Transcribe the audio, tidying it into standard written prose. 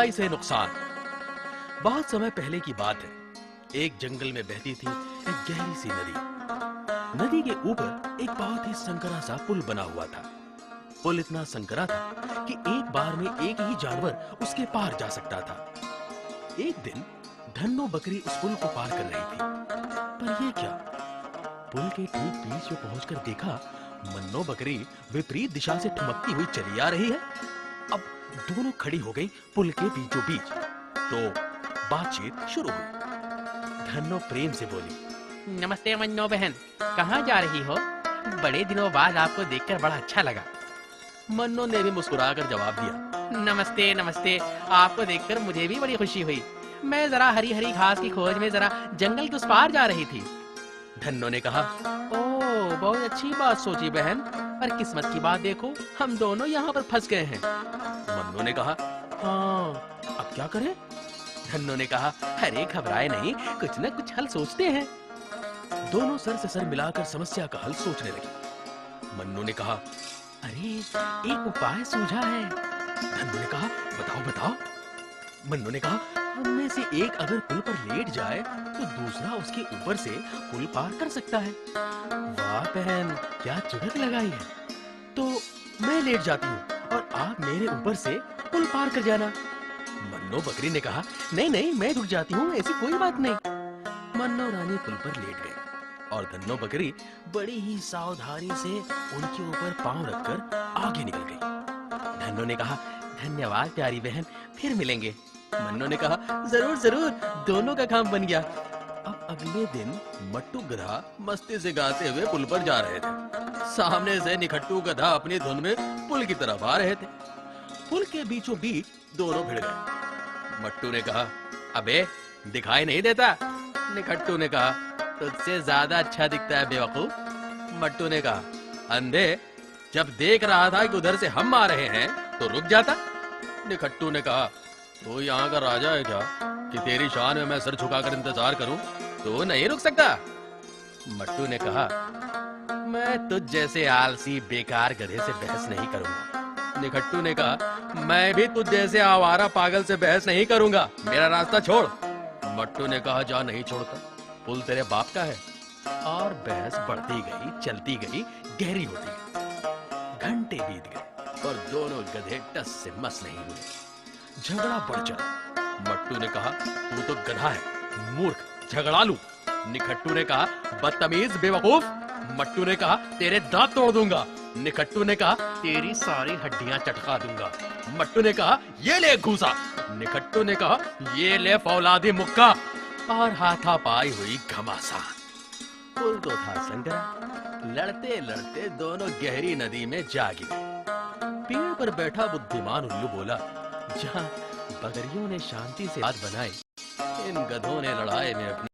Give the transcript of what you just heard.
सिंचाई से नुकसान। बहुत समय पहले की बात है। एक जंगल में बहती थी एक गहरी सी नदी। नदी के ऊपर एक बहुत ही संकरा सा पुल बना हुआ था। पुल इतना संकरा था कि एक बार में एक ही जानवर उसके पार जा सकता था। एक दिन धन्नो बकरी उस पुल को पार कर रही थी, पर ये क्या, पुल के ठीक बीच में पहुंचकर देखा मन्नो बकरी विपरीत दिशा से ठुमकती हुई चली आ रही है। अब दोनों खड़ी हो गई पुल के बीचों बीच। तो बातचीत शुरू हुई। धन्नो प्रेम से बोली, नमस्ते मन्नो बहन, कहाँ जा रही हो? बड़े दिनों बाद आपको देखकर बड़ा अच्छा लगा। मन्नो ने भी मुस्कुराकर जवाब दिया, नमस्ते नमस्ते, आपको देखकर मुझे भी बड़ी खुशी हुई। मैं जरा हरी हरी घास की खोज में जरा जंगल के उस पार जा रही थी। धन्नो ने कहा। ओह, बहुत अच्छी बात सोची बहन, पर किस्मत की बात देखो, हम दोनों यहाँ पर फंस गए हैं। मन्नो ने कहा, हाँ, अब क्या करें? धन्नो ने कहा, अरे घबराए नहीं, कुछ न कुछ हल सोचते हैं। दोनों सर से सर मिलाकर समस्या का हल सोचने लगे। मन्नो ने कहा, अरे एक उपाय सूझा है। धन्नो ने कहा, बताओ बताओ। मन्नो ने कहा, हममें से एक अगर पुल पर लेट जाए तो दूसरा उसके ऊपर से पुल पार कर सकता है। वाह बहन, क्या चुड़क लगाई है। तो मैं लेट जाती हूँ और आप मेरे ऊपर से पुल पार कर जाना। मन्नो बकरी ने कहा, नहीं नहीं, मैं रुक जाती हूँ, ऐसी कोई बात नहीं। मन्नो रानी पुल पर लेट गई और धन्नो बकरी बड़ी ही सावधानी से उनके ऊपर पांव रखकर आगे निकल गई। धन्नो ने कहा, धन्यवाद प्यारी बहन, फिर मिलेंगे। मन्नो ने कहा, जरूर जरूर, दोनों का काम बन गया। अब अगले दिन मट्टू गधा मस्ती से गाते हुए पुल पर जा रहे थे। सामने से निखट्टू गधा अपनी धुन में पुल की तरफ आ रहे थे। पुल के बीचों बीच दोनों भिड़ गए। मट्टू ने कहा, अबे दिखाई नहीं देता? निखट्टू ने कहा, तुझसे ज्यादा अच्छा दिखता है बेवकूफ। मट्टू ने कहा, अंधे, जब देख रहा था कि उधर से हम आ रहे हैं तो रुक जाता। निखट्टू ने कहा, तू यहाँ का राजा है क्या कि तेरी शान में मैं सर झुकाकर इंतजार करूं? तो नहीं रुक सकता। मट्टू ने कहा, मैं तुझ जैसे आलसी बेकार गधे से बहस नहीं करूंगा। निखट्टू ने कहा, मैं भी तुझ जैसे आवारा पागल से बहस नहीं करूंगा, मेरा रास्ता छोड़। मट्टू ने कहा, जा नहीं छोड़ता, पुल तेरे बाप का है। और बहस बढ़ती गई, चलती गई, गहरी होती गई। घंटे बीत गए और दोनों गधे टस से मस नहीं हुए। झगड़ा बढ़ चला। मट्टू ने कहा, तू तो गधा है, मूर्ख, झगड़ालू। निखट्टू ने कहा, बदतमीज, बेवकूफ। मट्टू ने कहा, तेरे दांत तोड़ दूंगा। निखट्टू ने कहा, तेरी सारी हड्डियां चटका दूंगा। मट्टू ने कहा, ये ले घूसा। निखट्टू ने कहा, ये ले फौलादी मुक्का। और हाथापाई हुई घमासान। पुल तो था संकरा, लड़ते लड़ते दोनों गहरी नदी में जा गिरे। पेड़ पर बैठा बुद्धिमान उल्लू बोला, जहां बकरियों ने शांति से बात बनाई, इन गधों ने लड़ाई में अपनी